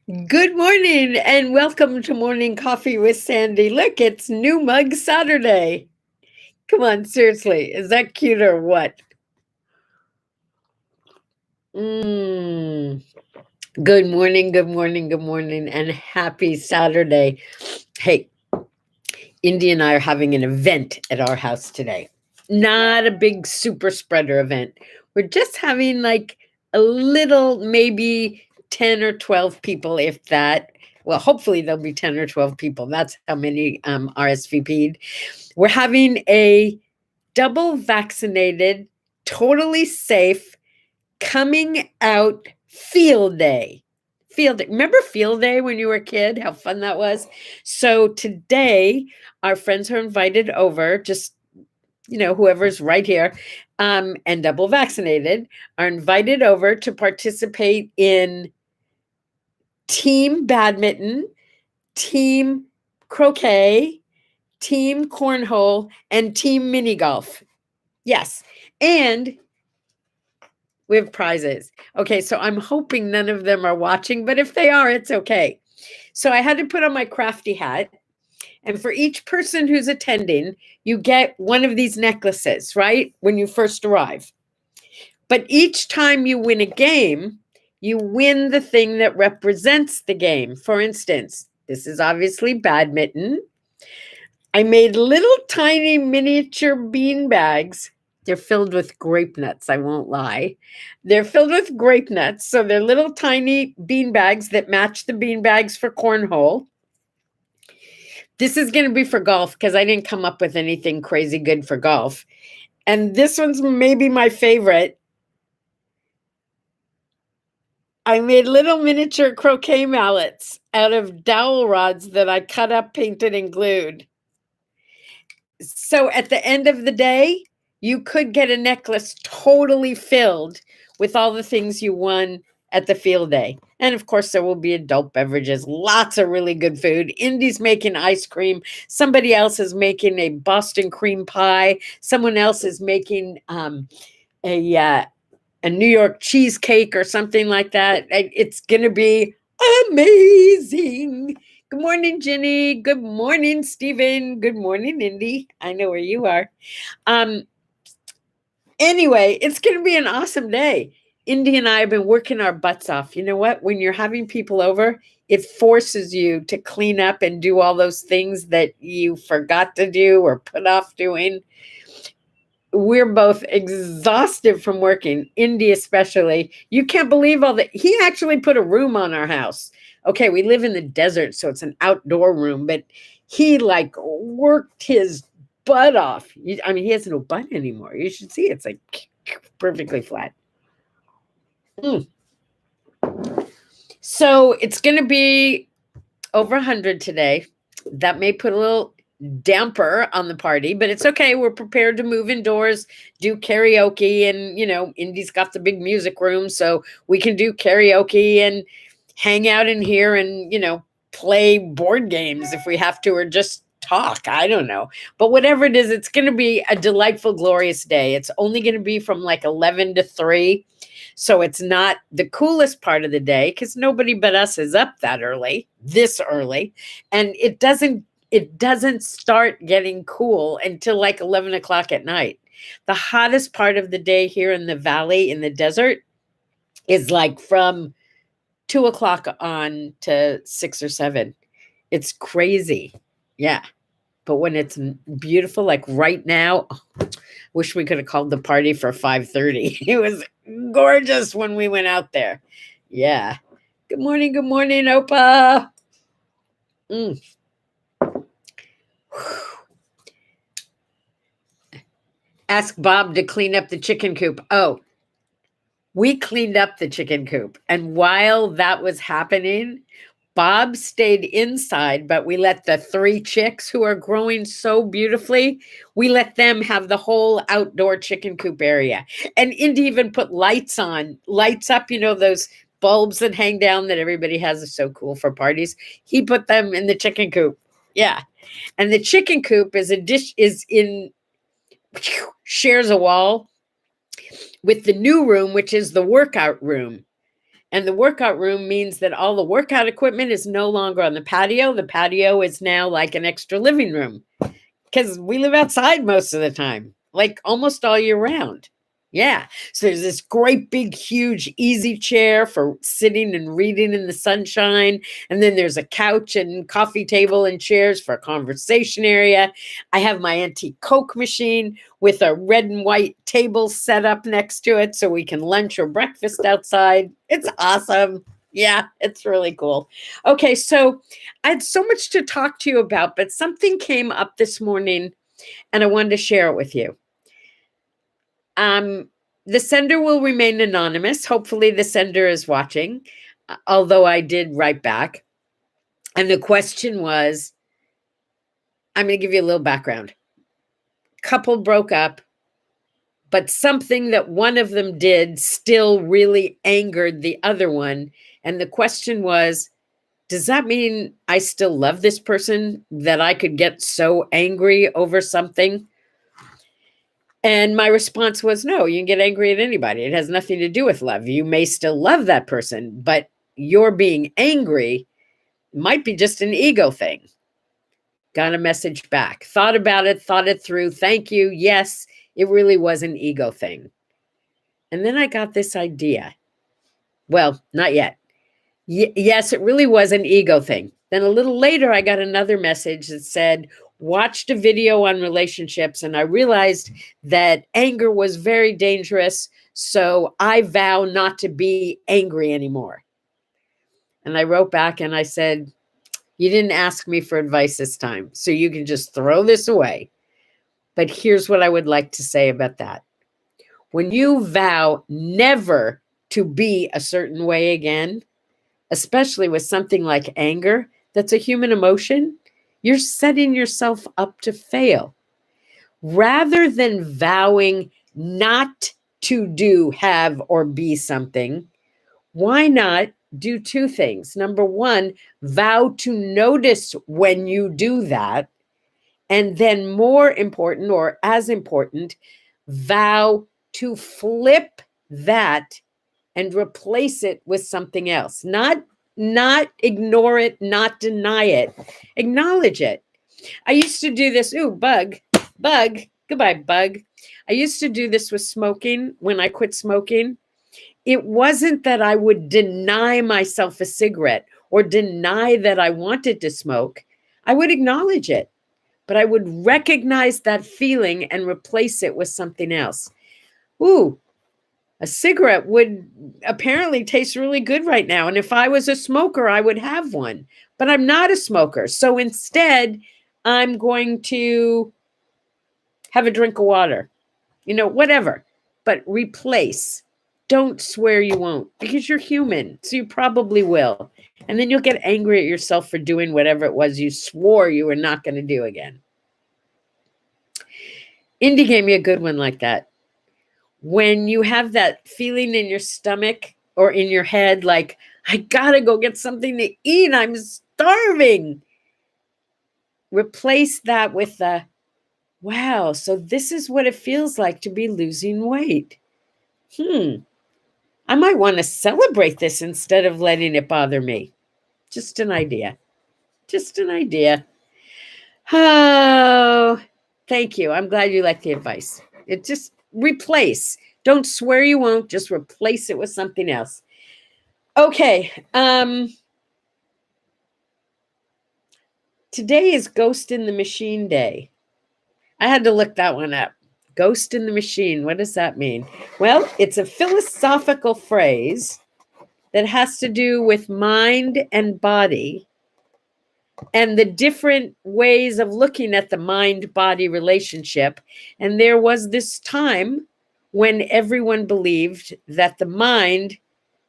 Good morning and welcome to Morning Coffee with Sandy. Look, it's New Mug Saturday. Come on, seriously, is that cute or what? Mm. Good morning, good morning, good morning, and happy Saturday. Hey, Indy and I are having an event at our house today. Not a big super spreader event. We're just having like a little, maybe 10 or 12 people, if that. Well, hopefully there'll be 10 or 12 people. That's how many RSVP'd. We're having a double vaccinated, totally safe, coming out field day. Field day. Remember field day when you were a kid? How fun that was. So today, our friends are invited over, just whoever's right here, and double vaccinated, are invited over to participate in team badminton, team croquet, team cornhole, and team mini golf. Yes. And we have prizes. Okay, so I'm hoping none of them are watching, but if they are, it's okay. So I had to put on my crafty hat. And for each person who's attending, you get one of these necklaces, right? When you first arrive. But each time you win a game, you win the thing that represents the game. For instance, this is obviously badminton. I made little tiny miniature bean bags. They're filled with grape nuts, I won't lie. They're filled with grape nuts. So they're little tiny bean bags that match the bean bags for cornhole. This is going to be for golf because I didn't come up with anything crazy good for golf. And this one's maybe my favorite. I made little miniature croquet mallets out of dowel rods that I cut up, painted, and glued. So at the end of the day, you could get a necklace totally filled with all the things you won at the field day. And of course, there will be adult beverages, lots of really good food. Indy's making ice cream. Somebody else is making a Boston cream pie. Someone else is making a New York cheesecake or something like that. It's going to be amazing. Good morning, Jenny. Good morning, Stephen. Good morning, Indy. I know where you are. Anyway, it's going to be an awesome day. Indy and I have been working our butts off. You know what? When you're having people over, it forces you to clean up and do all those things that you forgot to do or put off doing. We're both exhausted from working, Indy especially. You can't believe all that. He actually put a room on our house. Okay, we live in the desert, so it's an outdoor room, but he like worked his butt off. I mean, he has no butt anymore. You should see it's like perfectly flat. Mm. So it's going to be over 100 today. That may put a little damper on the party, but it's okay. We're prepared to move indoors, do karaoke, and Indy's got the big music room, so we can do karaoke and hang out in here and play board games if we have to, or just talk. I don't know, but whatever it is, it's going to be a delightful, glorious day. It's only going to be from like 11 to 3. So it's not the coolest part of the day because nobody but us is up that early, this early. And it doesn't start getting cool until like 11 o'clock at night. The hottest part of the day here in the valley, in the desert, is like from 2 o'clock on to 6 or 7. It's crazy. Yeah. But when it's beautiful, like right now, wish we could have called the party for 5:30. It was gorgeous when we went out there. Yeah. Good morning, Opa. Mm. Ask Bob to clean up the chicken coop. Oh, we cleaned up the chicken coop. And while that was happening, Bob stayed inside, but we let the 3 chicks who are growing so beautifully, we let them have the whole outdoor chicken coop area. And Indy even put lights up, those bulbs that hang down that everybody has are so cool for parties. He put them in the chicken coop. Yeah. And the chicken coop shares a wall with the new room, which is the workout room. And the workout room means that all the workout equipment is no longer on the patio. The patio is now like an extra living room because we live outside most of the time, like almost all year round. Yeah. So there's this great big, huge, easy chair for sitting and reading in the sunshine. And then there's a couch and coffee table and chairs for a conversation area. I have my antique Coke machine with a red and white table set up next to it so we can lunch or breakfast outside. It's awesome. Yeah, it's really cool. Okay, so I had so much to talk to you about, but something came up this morning and I wanted to share it with you. The sender will remain anonymous. Hopefully the sender is watching, although I did write back. And the question was, I'm going to give you a little background. Couple broke up, but something that one of them did still really angered the other one. And the question was, does that mean I still love this person that I could get so angry over something? And my response was, no, you can get angry at anybody. It has nothing to do with love. You may still love that person, but your being angry might be just an ego thing. Got a message back. Thought about it, thought it through. Thank you. Yes, it really was an ego thing. And then I got this idea. Well, not yet. Yes, it really was an ego thing. Then a little later, I got another message that said, watched a video on relationships, and I realized that anger was very dangerous. So I vow not to be angry anymore. And I wrote back and I said, you didn't ask me for advice this time, so you can just throw this away. But here's what I would like to say about that. When you vow never to be a certain way again, especially with something like anger, that's a human emotion, you're setting yourself up to fail. Rather than vowing not to do, have, or be something, why not do two things? Number one, vow to notice when you do that. And then more important, or as important, vow to flip that and replace it with something else. Not ignore it, not deny it. Acknowledge it. I used to do this. Ooh, bug. Goodbye, bug. I used to do this with smoking when I quit smoking. It wasn't that I would deny myself a cigarette or deny that I wanted to smoke. I would acknowledge it, but I would recognize that feeling and replace it with something else. Ooh, a cigarette would apparently taste really good right now. And if I was a smoker, I would have one. But I'm not a smoker. So instead, I'm going to have a drink of water. Whatever. But replace. Don't swear you won't, because you're human. So you probably will. And then you'll get angry at yourself for doing whatever it was you swore you were not going to do again. Indy gave me a good one like that. When you have that feeling in your stomach or in your head, like, I gotta go get something to eat, I'm starving. Replace that with the, wow, so this is what it feels like to be losing weight. I might want to celebrate this instead of letting it bother me. Just an idea. Just an idea. Oh, thank you. I'm glad you like the advice. It just replace. Don't swear you won't. Just replace it with something else. Okay. Today is Ghost in the Machine Day. I had to look that one up. Ghost in the Machine. What does that mean? Well, it's a philosophical phrase that has to do with mind and body and the different ways of looking at the mind-body relationship. And there was this time when everyone believed that the mind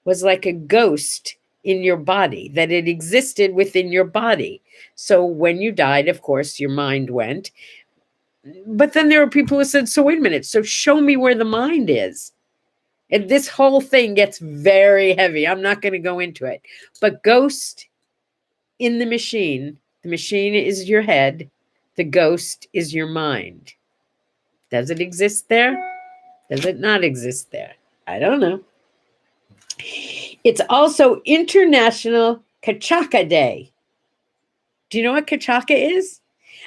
was like a ghost in your body, that it existed within your body. So when you died, of course, your mind went. But then there were people who said, so wait a minute, so show me where the mind is. And this whole thing gets very heavy. I'm not going to go into it. But ghost in the machine is your head. The ghost is your mind. Does it exist there? Does it not exist there? I don't know. It's also International Kachaka Day. Do you know what Kachaka is?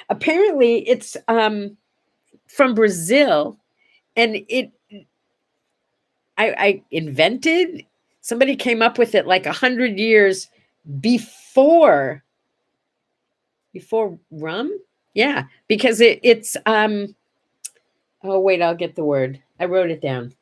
Apparently, it's from Brazil, and I invented. Somebody came up with it like 100 years before rum. Yeah, because it's oh wait, I'll get the word. I wrote it down.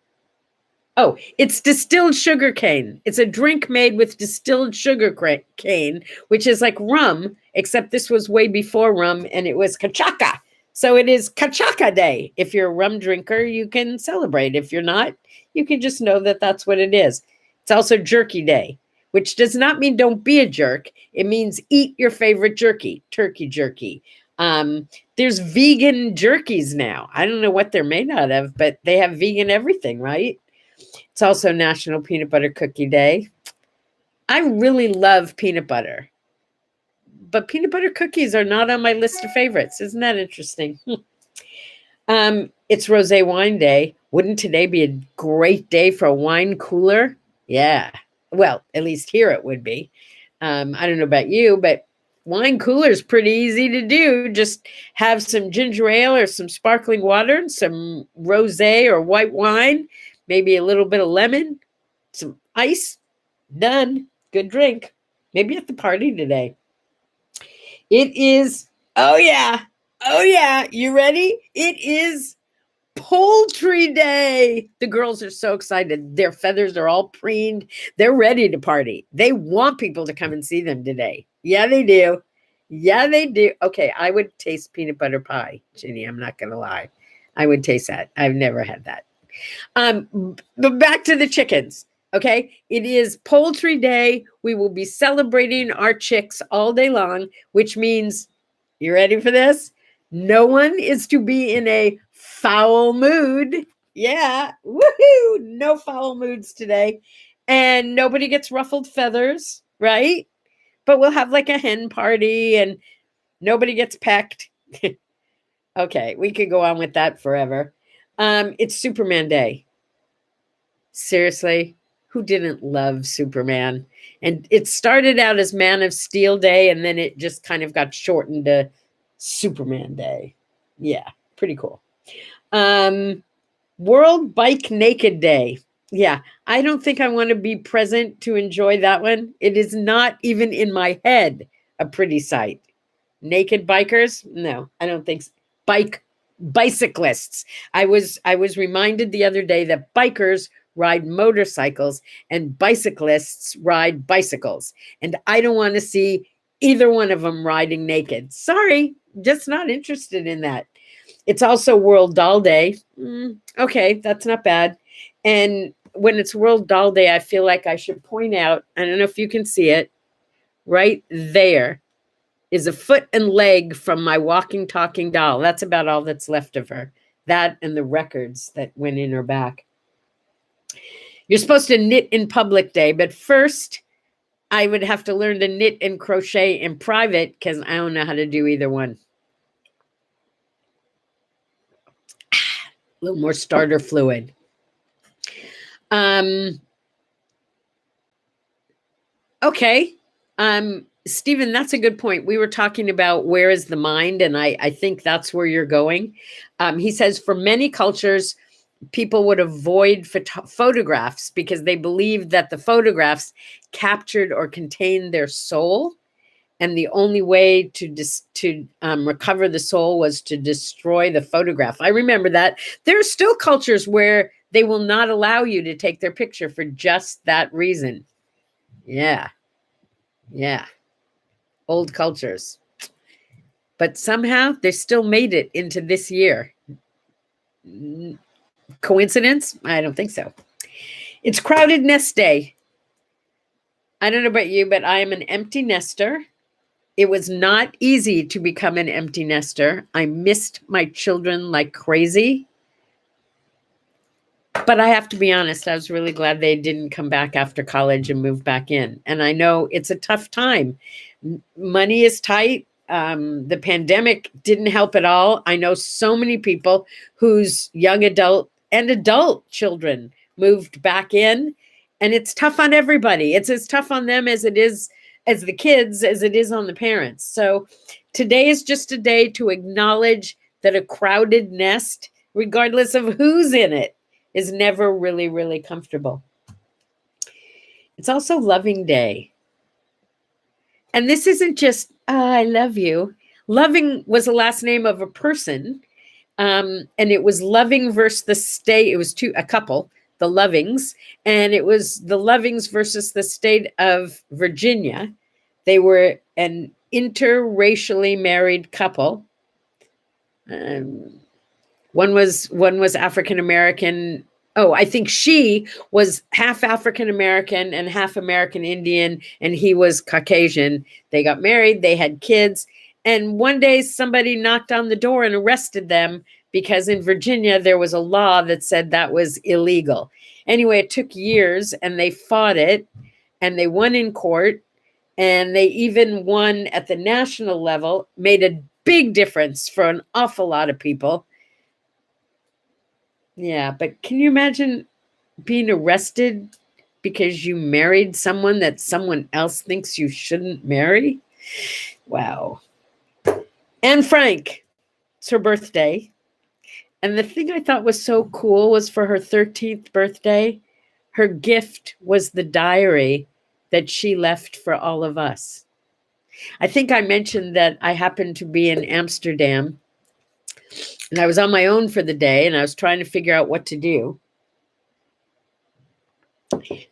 Oh, it's distilled sugar cane. It's a drink made with distilled sugar cane, which is like rum, except this was way before rum and it was Kachaka. So it is Kachaka Day. If you're a rum drinker, you can celebrate. If you're not, you can just know that that's what it is. It's also Jerky Day, which does not mean don't be a jerk. It means eat your favorite jerky, turkey jerky. There's vegan jerkies now. I don't know what they're made out of, but they have vegan everything, right? It's also National Peanut Butter Cookie Day. I really love peanut butter, but peanut butter cookies are not on my list of favorites. Isn't that interesting? It's Rosé Wine Day. Wouldn't today be a great day for a wine cooler? Yeah. Well, at least here it would be. I don't know about you, but wine cooler is pretty easy to do. Just have some ginger ale or some sparkling water and some rosé or white wine, maybe a little bit of lemon, some ice, done. Good drink. Maybe at the party today. It is, oh yeah, you ready? It is Poultry Day. The girls are so excited. Their feathers are all preened. They're ready to party. They want people to come and see them today. Yeah, they do. Yeah, they do. Okay, I would taste peanut butter pie, Ginny. I'm not going to lie. I would taste that. I've never had that. But back to the chickens. Okay, it is Poultry Day. We will be celebrating our chicks all day long, which means, you ready for this? No one is to be in a foul mood. Yeah, woohoo! No foul moods today. And nobody gets ruffled feathers, right? But we'll have like a hen party and nobody gets pecked. Okay, we could go on with that forever. It's Superman Day. Seriously, who didn't love Superman? And it started out as Man of Steel Day, and then it just kind of got shortened to Superman Day. Yeah, pretty cool. World Bike Naked Day. Yeah, I don't think I want to be present to enjoy that one. It is not even in my head a pretty sight. Naked bikers? No, I don't think so. Bicyclists. I was reminded the other day that bikers ride motorcycles and bicyclists ride bicycles. And I don't want to see either one of them riding naked. Sorry, just not interested in that. It's also World Doll Day. Okay, that's not bad. And when it's World Doll Day, I feel like I should point out, I don't know if you can see it, right there is a foot and leg from my walking, talking doll. That's about all that's left of her. That and the records that went in her back. You're supposed to knit in public day, but first I would have to learn to knit and crochet in private because I don't know how to do either one. A little more starter fluid. Okay. Stephen, that's a good point. We were talking about where is the mind, and I think that's where you're going. He says for many cultures, people would avoid photographs because they believed that the photographs captured or contained their soul. And the only way to recover the soul was to destroy the photograph. I remember that. There are still cultures where they will not allow you to take their picture for just that reason. Yeah. Yeah. Old cultures. But somehow they still made it into this year. Coincidence? I don't think so. It's Crowded Nest Day. I don't know about you, but I am an empty nester. It was not easy to become an empty nester. I missed my children like crazy. But I have to be honest, I was really glad they didn't come back after college and move back in. And I know it's a tough time. Money is tight. The pandemic didn't help at all. I know so many people whose young adult and adult children moved back in. And it's tough on everybody. It's as tough on them as it is as the kids as it is on the parents. So today is just a day to acknowledge that a crowded nest, regardless of who's in it, is never really, really comfortable. It's also loving day. And this isn't just, I love you. Loving was the last name of a person. And it was Loving versus the state. It was a couple, the Lovings, and it was the Lovings versus the state of Virginia. They were an interracially married couple. One was African American. Oh, I think she was half African American and half American Indian, and he was Caucasian. They got married, they had kids, and one day somebody knocked on the door and arrested them because in Virginia there was a law that said that was illegal. Anyway, it took years and they fought it and they won in court, and they even won at the national level, made a big difference for an awful lot of people. Yeah, but can you imagine being arrested because you married someone that someone else thinks you shouldn't marry? Wow. Anne Frank, it's her birthday. And the thing I thought was so cool was for her 13th birthday, her gift was the diary that she left for all of us. I think I mentioned that I happened to be in Amsterdam and I was on my own for the day and I was trying to figure out what to do.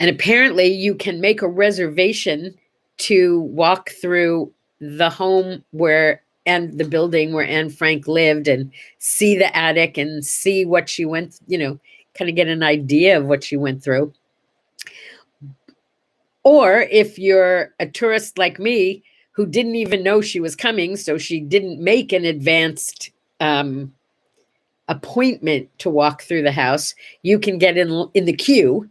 And apparently you can make a reservation to walk through the home and the building where Anne Frank lived and see the attic and see what she went, kind of get an idea of what she went through. Or if you're a tourist like me who didn't even know she was coming, so she didn't make an advanced appointment to walk through the house, you can get in the queue,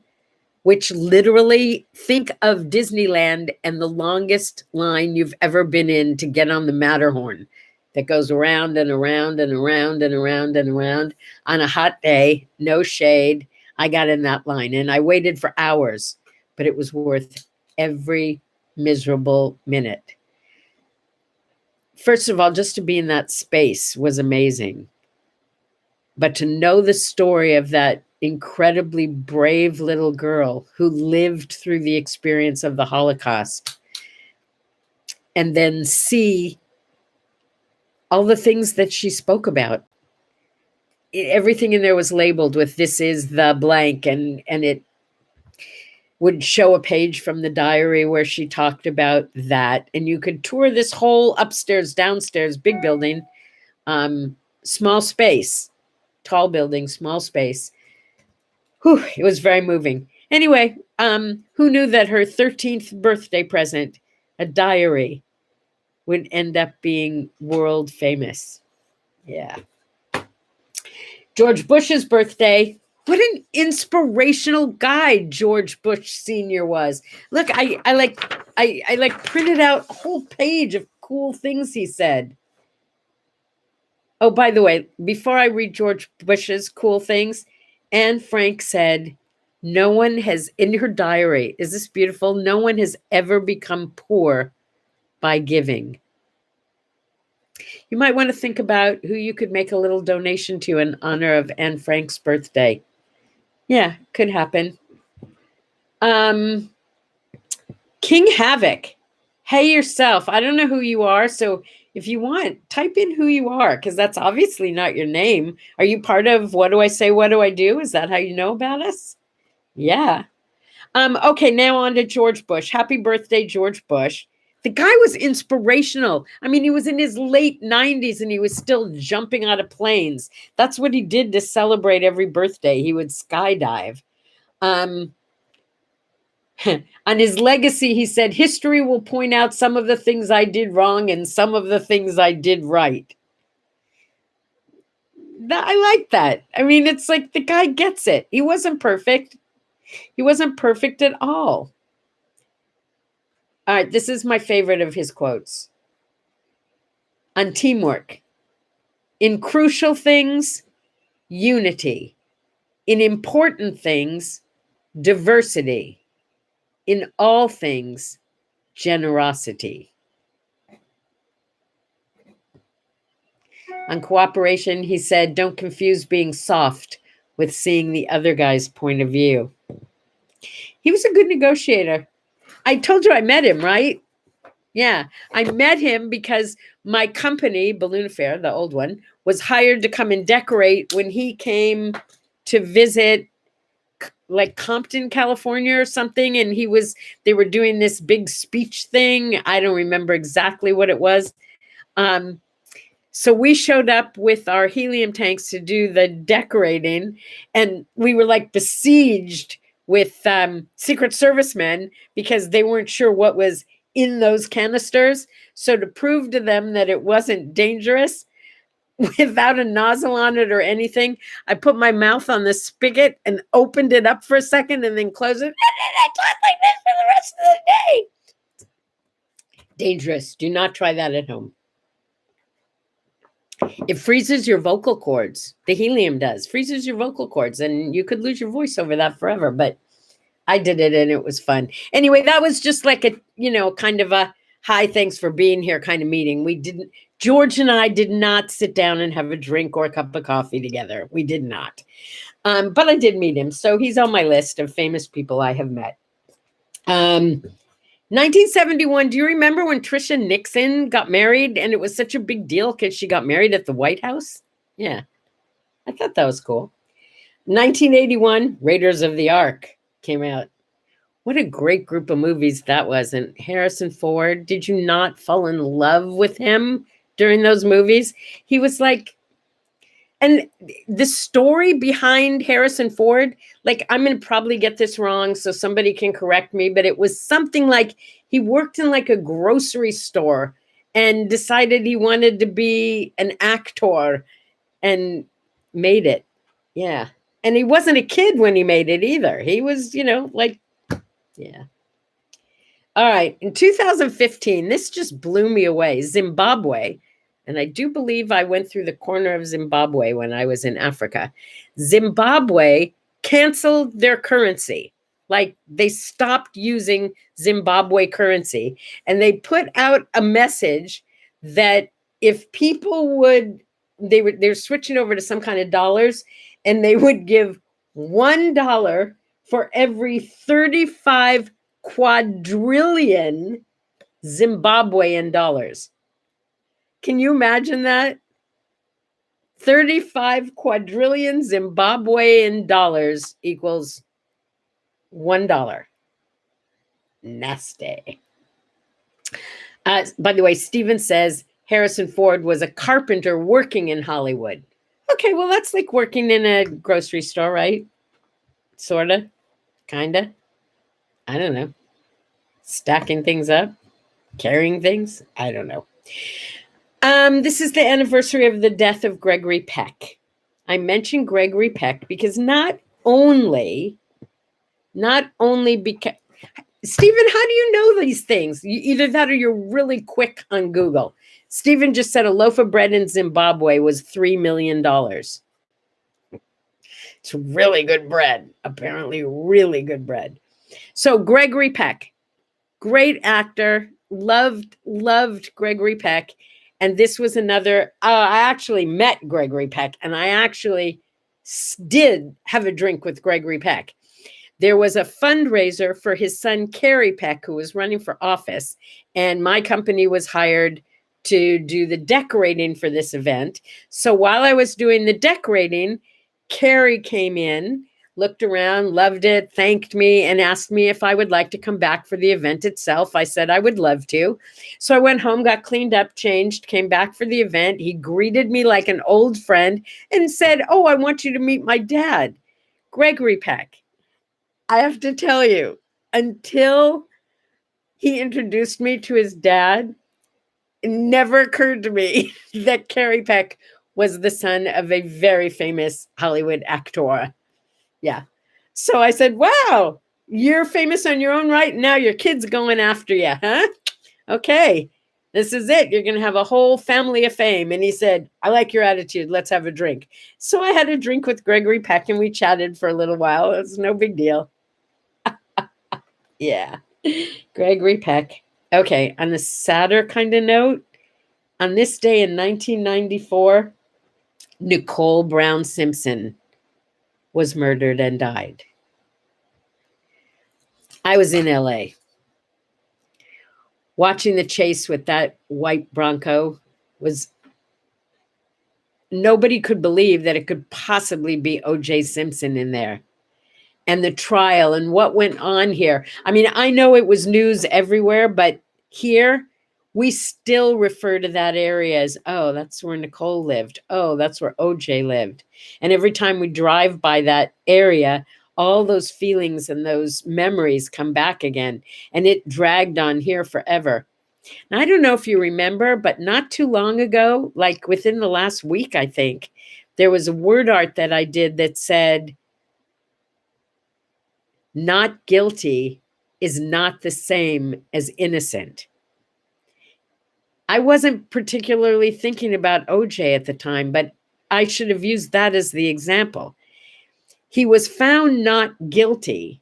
which literally, think of Disneyland and the longest line you've ever been in to get on the Matterhorn that goes around and around and around and around and around. On a hot day, no shade, I got in that line and I waited for hours, but it was worth every miserable minute. First of all, just to be in that space was amazing. But to know the story of that incredibly brave little girl who lived through the experience of the Holocaust and then see all the things that she spoke about. Everything in there was labeled with "this is the blank," and it would show a page from the diary where she talked about that. And you could tour this whole upstairs, downstairs, big building, small space, tall building, small space. Whew, it was very moving. Anyway, who knew that her 13th birthday present, a diary, would end up being world famous? Yeah. George Bush's birthday. What an inspirational guy George Bush Sr. was. Look, I printed out a whole page of cool things he said. Oh, by the way, before I read George Bush's cool things, Anne Frank said, no one has, in her diary, is this beautiful? No one has ever become poor by giving. You might want to think about who you could make a little donation to in honor of Anne Frank's birthday. Yeah, could happen. King Havoc. Hey yourself. I don't know who you are, so if you want, type in who you are, because that's obviously not your name. Are you part of What Do I Say, What Do I Do? Is that how you know about us? Yeah. Okay, now on to George Bush. Happy birthday, George Bush. The guy was inspirational. I mean, he was in his late 90s and he was still jumping out of planes. That's what he did to celebrate every birthday. He would skydive. On his legacy, he said, history will point out some of the things I did wrong and some of the things I did right. I like that. I mean, it's like the guy gets it. He wasn't perfect. He wasn't perfect at all. All right, this is my favorite of his quotes. On teamwork. In crucial things, unity. In important things, diversity. in all things, generosity. On cooperation, he said, don't confuse being soft with seeing the other guy's point of view. He was a good negotiator. I told you I met him, right? Yeah, I met him because my company, Balloon Affair, the old one, was hired to come and decorate when he came to visit like Compton, California or something. And they were doing this big speech thing. I don't remember exactly what it was. So we showed up with our helium tanks to do the decorating, and we were like besieged with Secret Service men because they weren't sure what was in those canisters. So to prove to them that it wasn't dangerous, without a nozzle on it or anything, I put my mouth on the spigot and opened it up for a second and then closed it. And I talked like this for the rest of the day. Dangerous. Do not try that at home. It freezes your vocal cords. The helium does. Freezes your vocal cords, and you could lose your voice over that forever. But I did it, and it was fun. Anyway, that was just like a, kind of a hi, thanks for being here kind of meeting. George and I did not sit down and have a drink or a cup of coffee together. We did not. But I did meet him. So he's on my list of famous people I have met. 1971, do you remember when Tricia Nixon got married? And it was such a big deal because she got married at the White House? Yeah, I thought that was cool. 1981, Raiders of the Ark came out. What a great group of movies that was. And Harrison Ford, did you not fall in love with him during those movies? He was like, and the story behind Harrison Ford, like, I'm going to probably get this wrong, so somebody can correct me, but it was something like he worked in like a grocery store and decided he wanted to be an actor and made it. Yeah. And he wasn't a kid when he made it either. He was, yeah. All right. In 2015, this just blew me away. Zimbabwe. And I do believe I went through the corner of Zimbabwe when I was in Africa. Zimbabwe canceled their currency. Like, they stopped using Zimbabwe currency. And they put out a message that if people they're switching over to some kind of dollars, and they would give $1 for every 35 quadrillion Zimbabwean dollars. Can you imagine that? 35 quadrillion Zimbabwean dollars equals $1. Nasty. By the way, Steven says Harrison Ford was a carpenter working in Hollywood. Okay, well, that's like working in a grocery store, right? Sort of, kind of. I don't know. Stacking things up, carrying things. I don't know. This is the anniversary of the death of Gregory Peck. I mentioned Gregory Peck because not only because Stephen, how do you know these things? Either that or you're really quick on Google. Stephen just said a loaf of bread in Zimbabwe was $3 million. It's really good bread. Apparently really good bread. So Gregory Peck, great actor, loved Gregory Peck. And this was another, I actually met Gregory Peck, and I actually did have a drink with Gregory Peck. There was a fundraiser for his son, Kerry Peck, who was running for office. And my company was hired to do the decorating for this event. So while I was doing the decorating, Kerry came in, looked around, loved it, thanked me, and asked me if I would like to come back for the event itself. I said I would love to. So I went home, got cleaned up, changed, came back for the event. He greeted me like an old friend and said, "Oh, I want you to meet my dad, Gregory Peck." I have to tell you, until he introduced me to his dad, it never occurred to me that Kerry Peck was the son of a very famous Hollywood actor. Yeah. So I said, wow, you're famous on your own right. Now your kid's going after you, huh? Okay, this is it. You're going to have a whole family of fame. And he said, I like your attitude. Let's have a drink. So I had a drink with Gregory Peck and we chatted for a little while. It was no big deal. Yeah. Gregory Peck. Okay, on a sadder kind of note, on this day in 1994, Nicole Brown Simpson was murdered and died. I was in LA watching the chase with that white Bronco. Was nobody could believe that it could possibly be OJ Simpson in there, and the trial and what went on here. I mean, I know it was news everywhere, but here we still refer to that area as, oh, that's where Nicole lived. Oh, that's where OJ lived. And every time we drive by that area, all those feelings and those memories come back again. And it dragged on here forever. And I don't know if you remember, but not too long ago, like within the last week, I think, there was a word art that I did that said, not guilty is not the same as innocent. I wasn't particularly thinking about OJ at the time, but I should have used that as the example. He was found not guilty,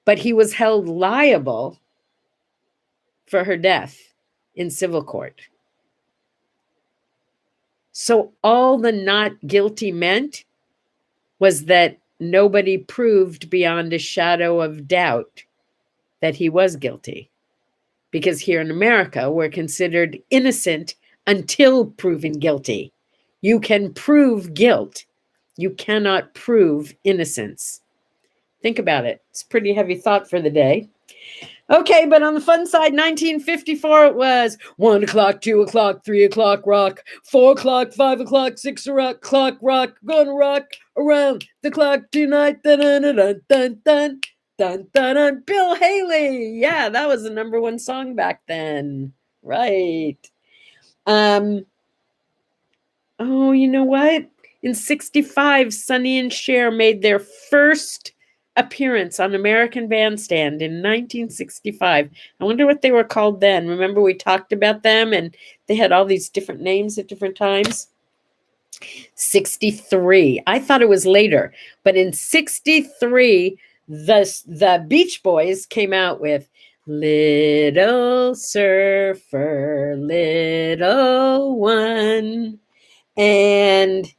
but he was held liable for her death in civil court. So all the not guilty meant was that nobody proved beyond a shadow of doubt that he was guilty. Because here in America, we're considered innocent until proven guilty. You can prove guilt. You cannot prove innocence. Think about it. It's a pretty heavy thought for the day. Okay, but on the fun side, 1954 it was 1 o'clock, 2 o'clock, 3 o'clock, rock, 4 o'clock, 5 o'clock, 6 o'clock, clock, rock, gonna rock around the clock tonight. Dun, dun, dun, dun, dun, dun. Dun, dun, dun. Bill Haley. Yeah, that was the number one song back then. Right. Oh, you know what? In 65, Sonny and Cher made their first appearance on American Bandstand in 1965. I wonder what they were called then. Remember we talked about them and they had all these different names at different times? 63. I thought it was later, but in 63, the Beach Boys came out with Little Surfer, Little One, and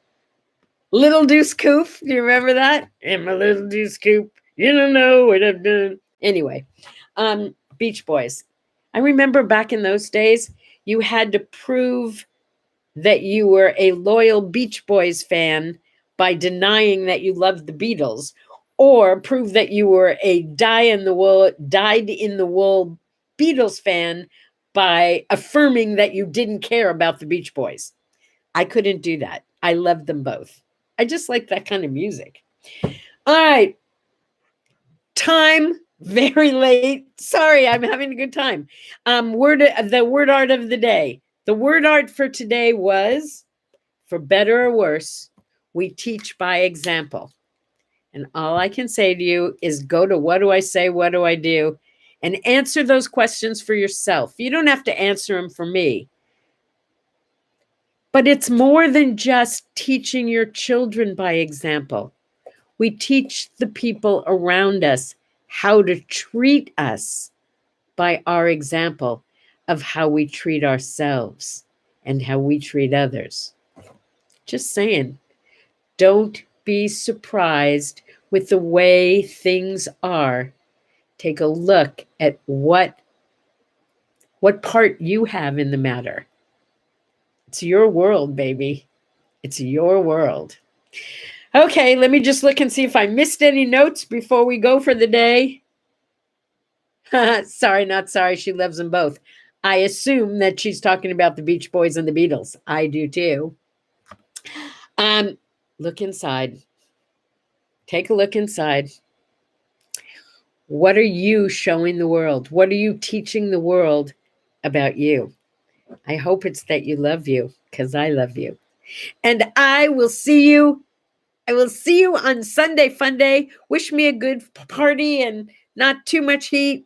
Little Deuce Coop. Do you remember that? And my little Deuce Coop, you don't know what I've done. Anyway, Beach Boys. I remember back in those days, you had to prove that you were a loyal Beach Boys fan by denying that you loved the Beatles, or prove that you were a dyed-in-the-wool Beatles fan by affirming that you didn't care about the Beach Boys. I couldn't do that. I loved them both. I just like that kind of music. All right. Time, very late. Sorry, I'm having a good time. The word art of the day. The word art for today was, for better or worse, we teach by example. And all I can say to you is go to what do I say, what do I do, and answer those questions for yourself. You don't have to answer them for me. But it's more than just teaching your children by example. We teach the people around us how to treat us by our example of how we treat ourselves and how we treat others. Just saying, don't be surprised with the way things are. Take a look at what part you have in the matter. It's your world, baby. It's your world. Okay, let me just look and see if I missed any notes before we go for the day. Sorry, not sorry. She loves them both. I assume that she's talking about the Beach Boys and the Beatles. I do too. Look inside. Take a look inside. What are you showing the world? What are you teaching the world about you? I hope it's that you love you, because I love you. And I will see you on Sunday Fun Day. Wish me a good party and not too much heat.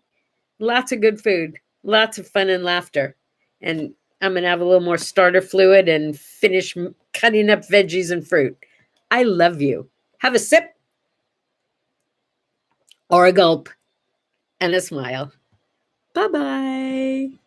Lots of good food. Lots of fun and laughter. And I'm going to have a little more starter fluid and finish cutting up veggies and fruit. I love you. Have a sip or a gulp. and a smile. Bye-bye.